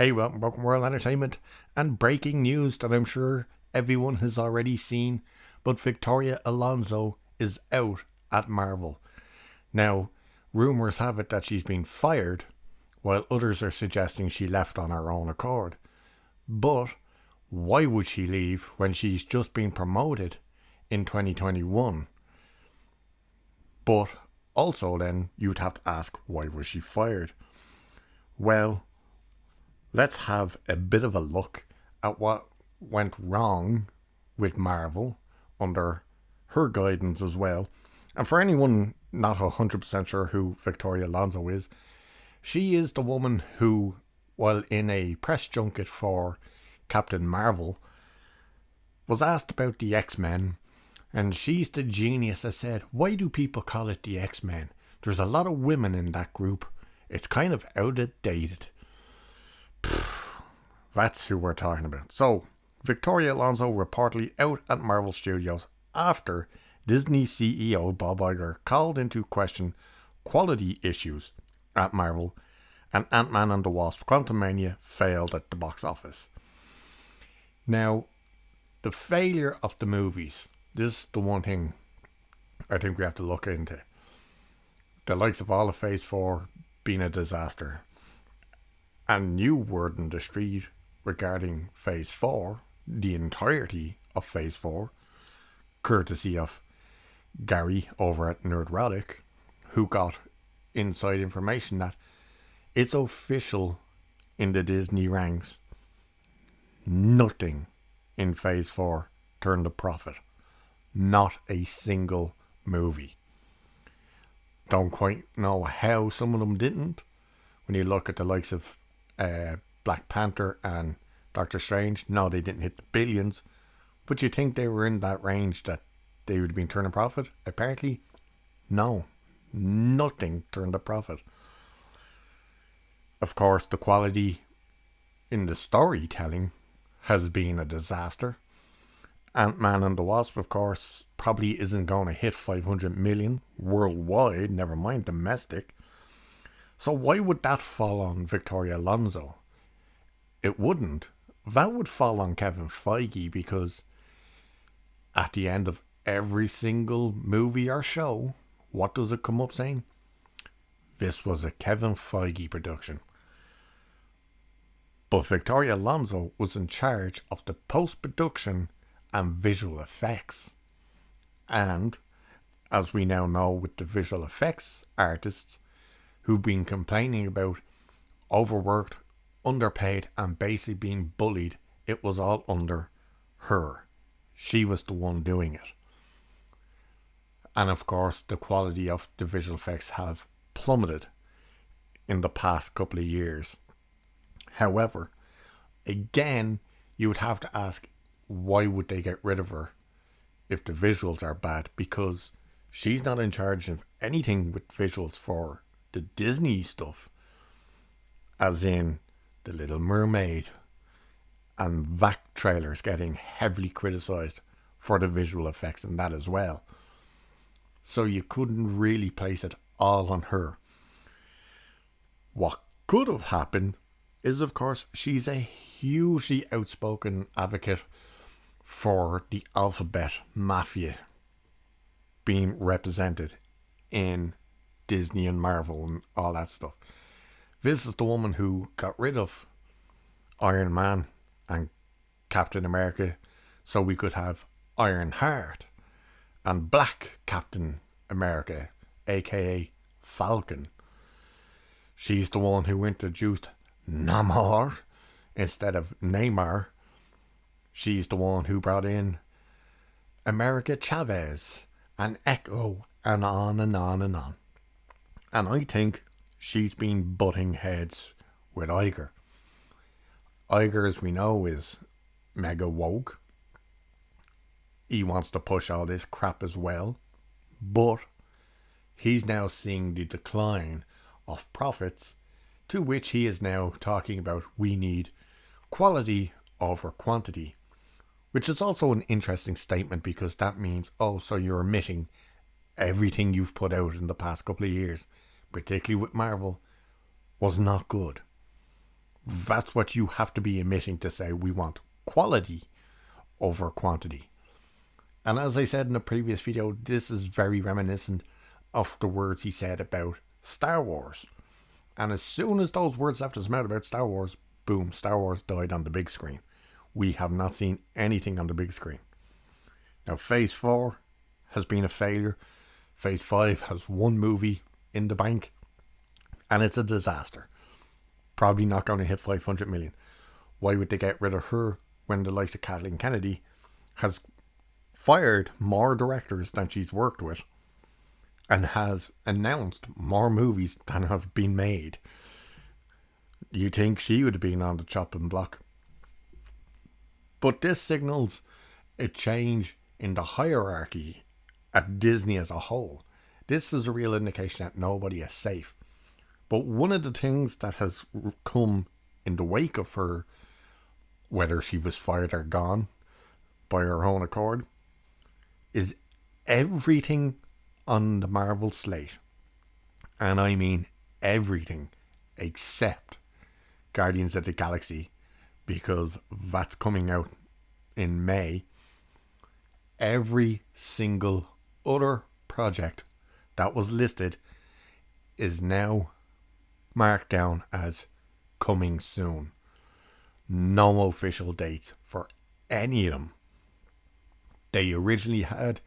Hey, welcome World Entertainment, and breaking news that I'm sure everyone has already seen, but Victoria Alonso is out at Marvel. Now, rumours have it that she's been fired, while others are suggesting she left on her own accord. But why would she leave when she's just been promoted in 2021? But also then, you'd have to ask, why was she fired? Well, let's have a bit of a look at what went wrong with Marvel under her guidance as well. And for anyone not 100% sure who Victoria Alonso is, she is the woman who, while in a press junket for Captain Marvel, was asked about the X-Men, and she's the genius that said, why do people call it the X-Men? There's a lot of women in that group. It's kind of outdated. That's who we're talking about. So, Victoria Alonso reportedly out at Marvel Studios after Disney CEO Bob Iger called into question quality issues at Marvel, and Ant-Man and the Wasp: Quantumania failed at the box office. Now, the failure of the movies, this is the one thing I think we have to look into. The likes of all of Phase 4 being a disaster. And new word in the street regarding Phase 4, the entirety of Phase 4, courtesy of Gary over at Nerdrotic, who got inside information that it's official in the Disney ranks. Nothing in Phase 4 turned a profit. Not a single movie. Don't quite know how some of them didn't. When you look at the likes of Black Panther and Doctor Strange, no, they didn't hit the billions, but you think they were in that range that they would have been turning a profit? Apparently, no. Nothing turned a profit. Of course, the quality in the storytelling has been a disaster. Ant-Man and the Wasp, of course, probably isn't going to hit 500 million worldwide, never mind domestic. So why would that fall on Victoria Alonso? It wouldn't. That would fall on Kevin Feige, because at the end of every single movie or show, what does it come up saying? This was a Kevin Feige production. But Victoria Alonso was in charge of the post-production and visual effects. And, as we now know with the visual effects artists who've been complaining about overworked, underpaid, and basically being bullied, it was all under her. She was the one doing it. And of course, the quality of the visual effects have plummeted in the past couple of years. However, again, you would have to ask, why would they get rid of her if the visuals are bad? Because she's not in charge of anything with visuals for the Disney stuff, as in The Little Mermaid and VAC trailers getting heavily criticised for the visual effects in that as well. So you couldn't really place it all on her. What could have happened is, of course, she's a hugely outspoken advocate for the alphabet mafia being represented in Disney and Marvel and all that stuff. This is the woman who got rid of Iron Man and Captain America so we could have Iron Heart and Black Captain America, aka Falcon. She's the one who introduced Namor instead of Neymar. She's the one who brought in America Chavez and Echo and on and on and on. And I think she's been butting heads with Iger. Iger, as we know, is mega woke. He wants to push all this crap as well. But he's now seeing the decline of profits, to which he is now talking about we need quality over quantity. Which is also an interesting statement, because that means, so you're admitting everything you've put out in the past couple of years, particularly with Marvel, was not good. That's what you have to be admitting to say we want quality over quantity. And as I said in the previous video, this is very reminiscent of the words he said about Star Wars. And as soon as those words left his mouth about Star Wars, boom, Star Wars died on the big screen. We have not seen anything on the big screen. Now, Phase 4 has been a failure. Phase 5 has one movie in the bank, and it's a disaster. Probably not going to hit 500 million. Why would they get rid of her when the likes of Kathleen Kennedy has fired more directors than she's worked with and has announced more movies than have been made? You think she would have been on the chopping block. But this signals a change in the hierarchy at Disney as a whole. This is a real indication that nobody is safe. But one of the things that has come in the wake of her, whether she was fired or gone by her own accord, is everything on the Marvel slate. And I mean everything except Guardians of the Galaxy, because that's coming out in May. Every single other project that was listed is now marked down as coming soon. No official dates for any of them. They originally had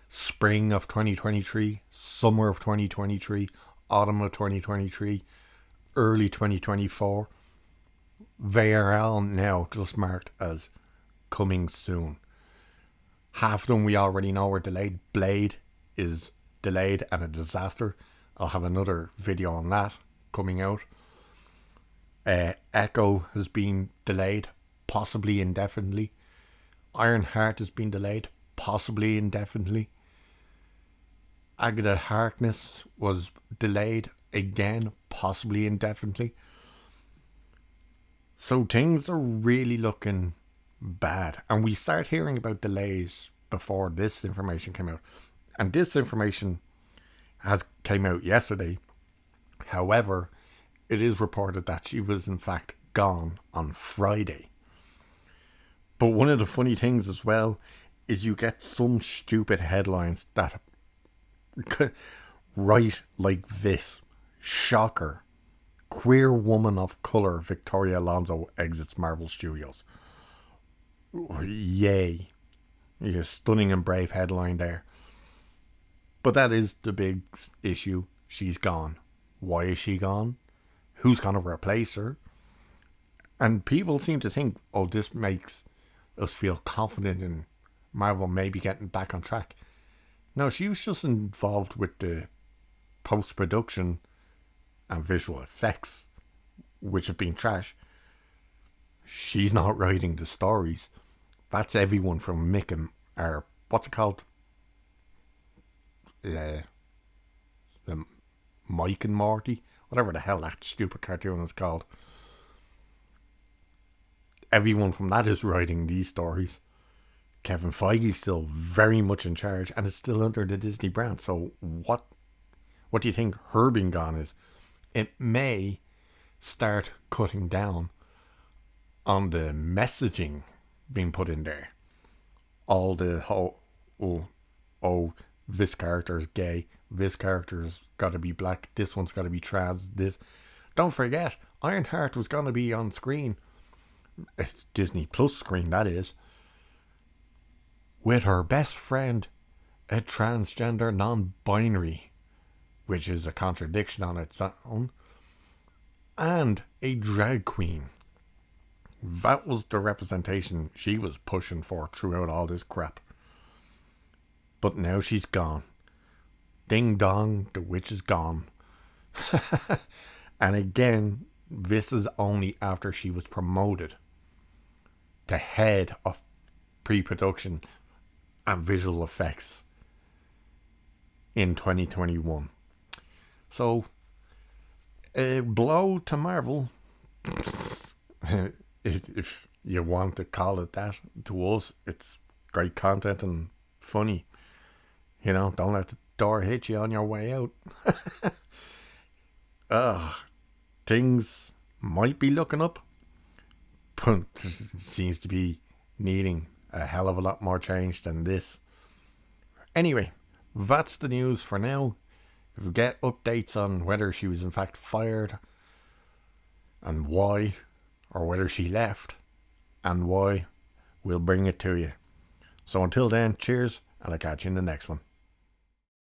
spring of 2023, summer of 2023, autumn of 2023, early 2024. They are all now just marked as coming soon. Half of them we already know are delayed. Blade is delayed and a disaster. I'll have another video on that coming out. Echo has been delayed, possibly indefinitely. Ironheart has been delayed, possibly indefinitely. Agatha Harkness was delayed again, possibly indefinitely. So things are really looking bad. And we start hearing about delays before this information came out. And this information came out yesterday. However, it is reported that she was in fact gone on Friday. But one of the funny things as well is you get some stupid headlines that write like this: shocker, queer woman of colour Victoria Alonso exits Marvel Studios. Yay. A stunning and brave headline there. But that is the big issue. She's gone. Why is she gone? Who's going to replace her? And people seem to think, oh, this makes us feel confident in Marvel maybe getting back on track. No, she was just involved with the post-production and visual effects, which have been trash. She's not writing the stories. That's everyone from Mick and, or what's it called? Mike and Morty, whatever the hell that stupid cartoon is called. Everyone from that is writing these stories. Kevin Feige's still very much in charge, and it's still under the Disney brand. So what do you think her being gone is? It may start cutting down on the messaging being put in there. All the whole, this character's gay, this character's got to be black, this one's got to be trans, this. Don't forget, Ironheart was going to be on screen, it's Disney Plus screen that is, with her best friend, a transgender non-binary, which is a contradiction on its own, and a drag queen. That was the representation she was pushing for throughout all this crap. But now she's gone. Ding dong, the witch is gone. And again, this is only after she was promoted to head of pre-production and visual effects in 2021. So, a blow to Marvel, if you want to call it that. To us, it's great content and funny. You know, don't let the door hit you on your way out. Things might be looking up, but seems to be needing a hell of a lot more change than this. Anyway, that's the news for now. If we get updates on whether she was in fact fired and why, or whether she left and why, we'll bring it to you. So until then, cheers, and I'll catch you in the next one.